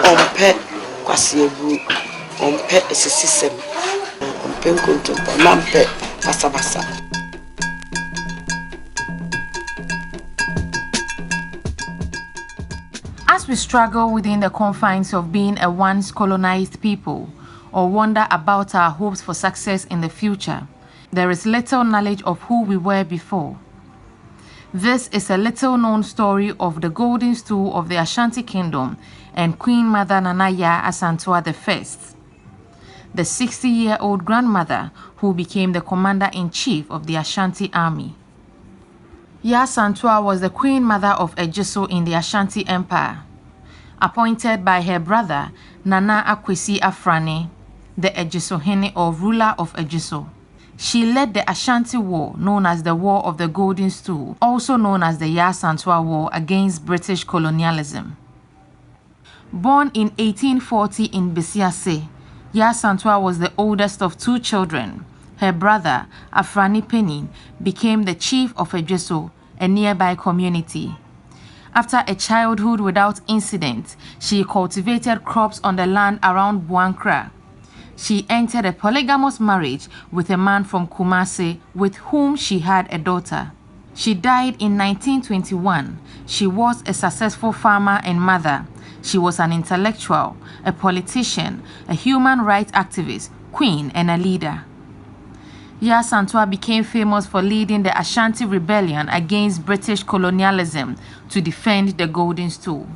Ompe kwasiebu, ompe esisisem, ompe nkontompo, nampe basa. As we struggle within the confines of being a once colonized people, or wonder about our hopes for success in the future, there is little knowledge of who we were before. This is a little-known story of the golden stool of the Ashanti Kingdom and Queen Mother Nana Yaa Asantewaa I, the 60-year-old grandmother who became the commander-in-chief of the Ashanti Army. Yaa Asantewaa was the Queen Mother of Ejiso in the Ashanti Empire, appointed by her brother Nana Akwesi Afrane, the Ejisohene or ruler of Ejiso. She led the Ashanti War, known as the War of the Golden Stool, also known as the Yaa Asantewaa War against British colonialism. Born in 1840 in Besiase, Yaa Asantewaa was the oldest of 2 children. Her brother, Afrani Penin, became the chief of Ejiso, a nearby community. After a childhood without incident, she cultivated crops on the land around Buankra. She entered a polygamous marriage with a man from Kumasi with whom she had a daughter. She died in 1921. She was a successful farmer and mother. She was an intellectual, a politician, a human rights activist, queen, and a leader. Yaa Asantewaa became famous for leading the Ashanti rebellion against British colonialism to defend the Golden Stool.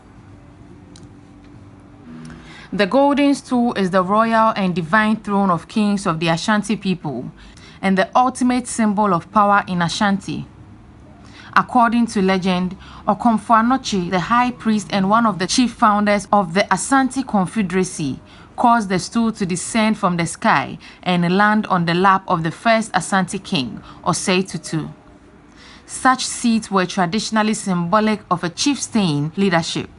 The Golden Stool is the royal and divine throne of kings of the Ashanti people and the ultimate symbol of power in Ashanti. According to legend, Okomfo Anokye, the high priest and one of the chief founders of the Asante Confederacy, caused the stool to descend from the sky and land on the lap of the first Asante king, Osei Tutu. Such seats were traditionally symbolic of a chieftain leadership,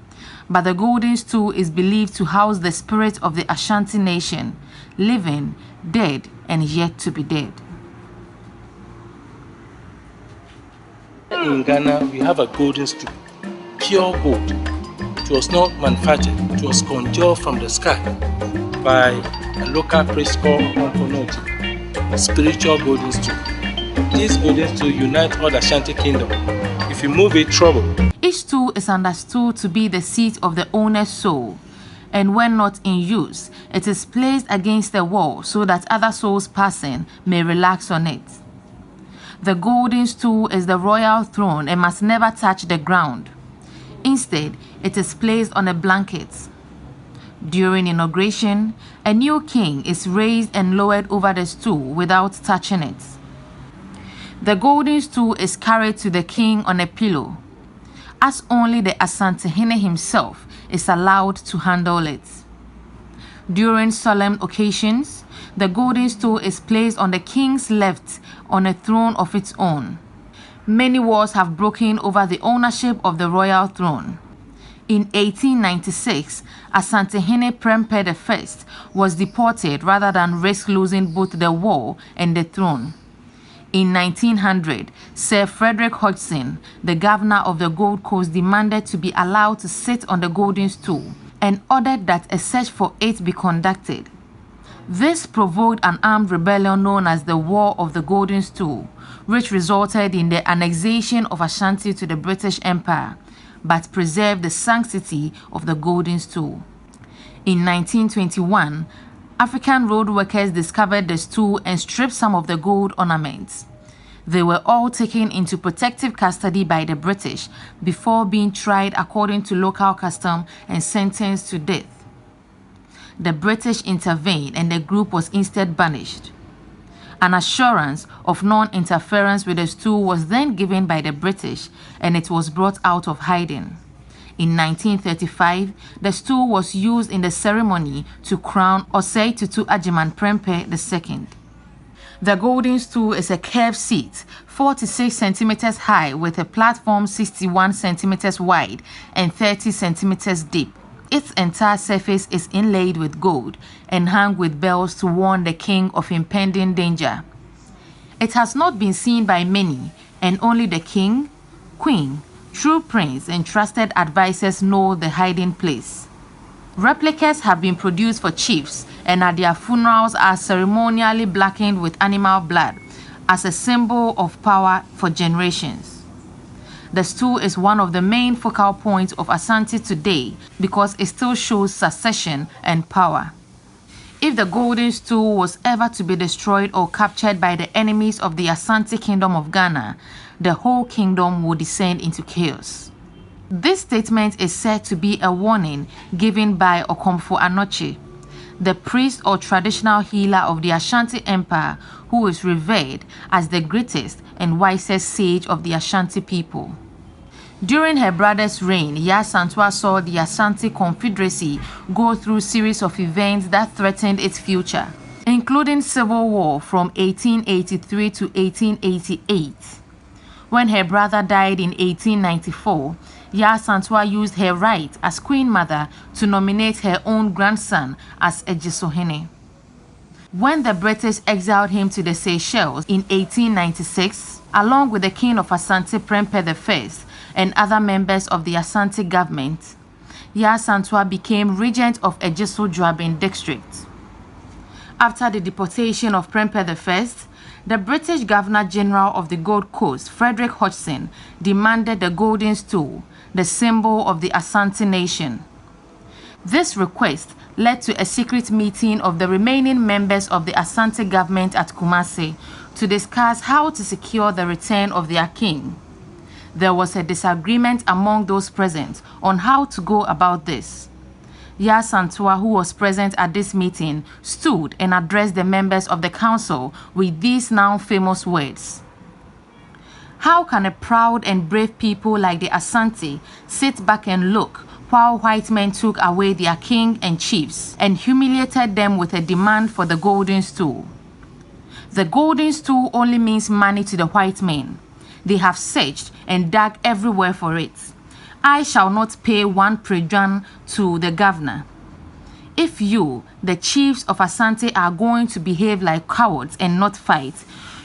but the Golden Stool is believed to house the spirit of the Ashanti nation, living, dead, and yet to be dead. In Ghana, we have a golden stool, pure gold. It was not manufactured, it was conjured from the sky by a local priest called Okomfo, a spiritual golden stool. This golden stool unites all the Ashanti kingdom. If you move it, trouble. Each stool is understood to be the seat of the owner's soul, and when not in use, it is placed against the wall so that other souls passing may relax on it. The Golden Stool is the royal throne and must never touch the ground. Instead, it is placed on a blanket. During inauguration, a new king is raised and lowered over the stool without touching it. The Golden Stool is carried to the king on a pillow, as only the Asantehene himself is allowed to handle it. During solemn occasions, the Golden Stool is placed on the king's left on a throne of its own. Many wars have broken over the ownership of the royal throne. In 1896, Asantehene Prempeh I was deported rather than risk losing both the war and the throne. In 1900, Sir Frederick Hodgson, the governor of the Gold Coast, demanded to be allowed to sit on the Golden Stool and ordered that a search for it be conducted. This provoked an armed rebellion known as the War of the Golden Stool, which resulted in the annexation of Ashanti to the British Empire, but preserved the sanctity of the Golden Stool. In 1921, African road workers discovered the stool and stripped some of the gold ornaments. They were all taken into protective custody by the British before being tried according to local custom and sentenced to death. The British intervened and the group was instead banished. An assurance of non-interference with the stool was then given by the British and it was brought out of hiding. In 1935, the stool was used in the ceremony to crown Osei Tutu Agyeman Prempeh II. The Golden Stool is a curved seat, 46 centimeters high with a platform 61 centimeters wide and 30 centimeters deep. Its entire surface is inlaid with gold and hung with bells to warn the king of impending danger. It has not been seen by many, and only the king, queen, true prince, and trusted advisors know the hiding place. Replicas have been produced for chiefs and at their funerals are ceremonially blackened with animal blood as a symbol of power for generations. The stool is one of the main focal points of Asante today because it still shows succession and power. If the golden stool was ever to be destroyed or captured by the enemies of the Asante Kingdom of Ghana, the whole kingdom would descend into chaos. This statement is said to be a warning given by Okomfo Anoche, the priest or traditional healer of the Ashanti Empire, who is revered as the greatest and wisest sage of the Ashanti people. During her brother's reign, Asantewaa saw the Asante Confederacy go through a series of events that threatened its future, including civil war from 1883 to 1888. When her brother died in 1894, Asantewaa used her right as Queen Mother to nominate her own grandson as Ejisohene. When the British exiled him to the Seychelles in 1896, along with the King of Asante Prempeh I and other members of the Asante government, Asantewaa became regent of Ejiso-Juaben district. After the deportation of Prempeh I, the British Governor-General of the Gold Coast, Frederick Hodgson, demanded the golden stool, the symbol of the Asante nation. This request led to a secret meeting of the remaining members of the Asante government at Kumasi to discuss how to secure the return of their king. There was a disagreement among those present on how to go about this. Asantewaa, who was present at this meeting, stood and addressed the members of the council with these now famous words. How can a proud and brave people like the Asante sit back and look while white men took away their king and chiefs and humiliated them with a demand for the golden stool? The golden stool only means money to the white men. They have searched and dug everywhere for it. I shall not pay one prejuan to the governor. If you, the chiefs of Asante, are going to behave like cowards and not fight,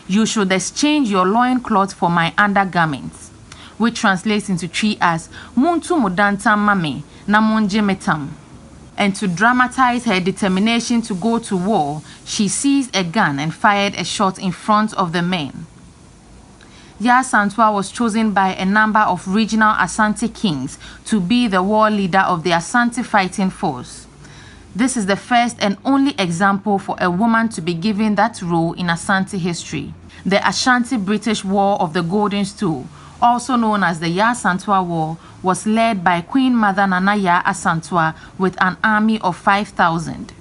you should exchange your loincloth for my undergarments, which translates into Twi as Muntu Mudantam Mame na Munje Metam. And to dramatize her determination to go to war, she seized a gun and fired a shot in front of the men. Asantewaa was chosen by a number of regional Asante kings to be the war leader of the Asante fighting force. This is the first and only example for a woman to be given that role in Asante history. The Ashanti-British War of the Golden Stool, also known as the Asantewaa War, was led by Queen Mother Nana Asantewaa with an army of 5,000.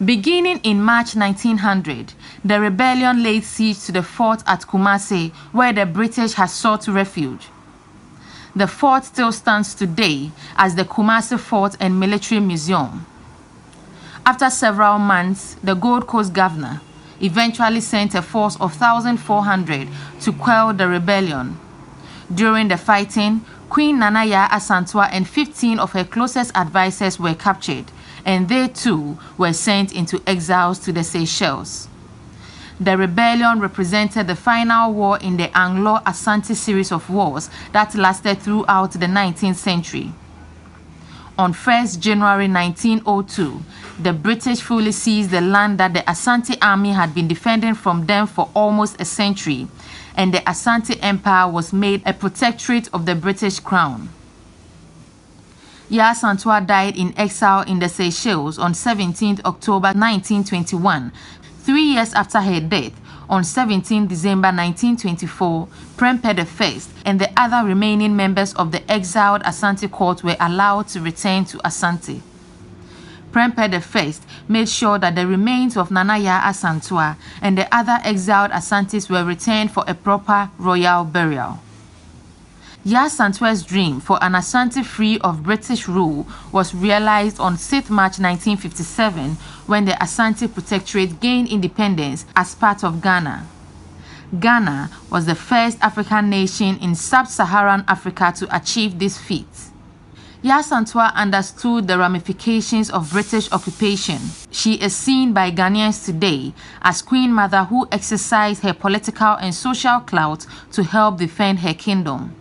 Beginning in March 1900, the rebellion laid siege to the fort at Kumasi, where the British had sought refuge. The fort still stands today as the Kumasi Fort and Military Museum. After several months, the Gold Coast governor eventually sent a force of 1,400 to quell the rebellion. During the fighting, Queen Nana Asantewaa and 15 of her closest advisors were captured, and they too were sent into exiles to the Seychelles. The rebellion represented the final war in the Anglo-Asante series of wars that lasted throughout the 19th century. On 1st January 1902, the British fully seized the land that the Asante army had been defending from them for almost a century, and the Asante Empire was made a protectorate of the British Crown. Asantewaa died in exile in the Seychelles on 17 October 1921. 3 years after her death, on 17 December 1924, Prempeh I and the other remaining members of the exiled Asante court were allowed to return to Asante. Prempeh I made sure that the remains of Nana Asantewaa and the other exiled Asantes were returned for a proper royal burial. Asantewaa's dream for an Asante free of British rule was realized on 6 March 1957 when the Asante Protectorate gained independence as part of Ghana. Ghana was the first African nation in sub-Saharan Africa to achieve this feat. Asantewaa understood the ramifications of British occupation. She is seen by Ghanaians today as Queen Mother who exercised her political and social clout to help defend her kingdom.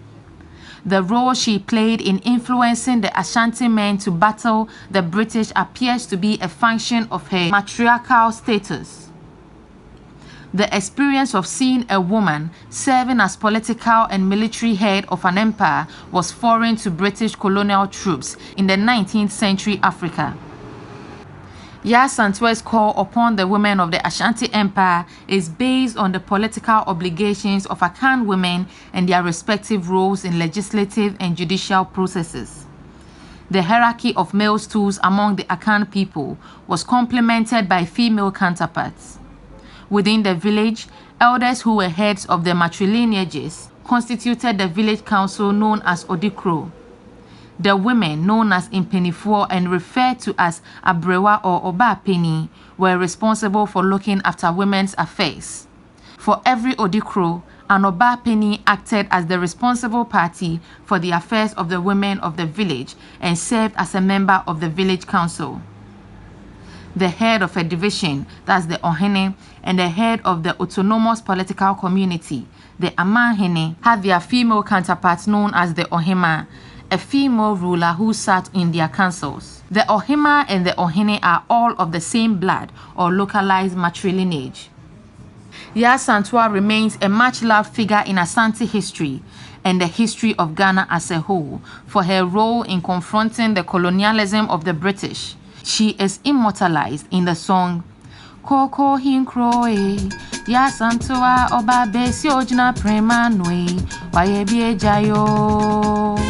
The role she played in influencing the Ashanti men to battle the British appears to be a function of her matriarchal status. The experience of seeing a woman serving as political and military head of an empire was foreign to British colonial troops in the 19th century Africa. Asantewa's call upon the women of the Ashanti Empire is based on the political obligations of Akan women and their respective roles in legislative and judicial processes. The hierarchy of male stools among the Akan people was complemented by female counterparts. Within the village, elders who were heads of the matrilineages constituted the village council known as Odikro. The women, known as Impenifuo and referred to as Abrewa or Obapeni, were responsible for looking after women's affairs. For every Odikro, an Obapeni acted as the responsible party for the affairs of the women of the village and served as a member of the village council. The head of a division, that's the Ohene, and the head of the autonomous political community, the Amahene, had their female counterparts known as the Ohema, a female ruler who sat in their councils. The Ohema and the Ohene are all of the same blood or localized matrilineage. Asantewaa remains a much-loved figure in Asante history and the history of Ghana as a whole for her role in confronting the colonialism of the British. She is immortalized in the song Koko Hinkroe, Asantewaa Oba Besi Ojina Prema Nwe, Waye Bie Jayo.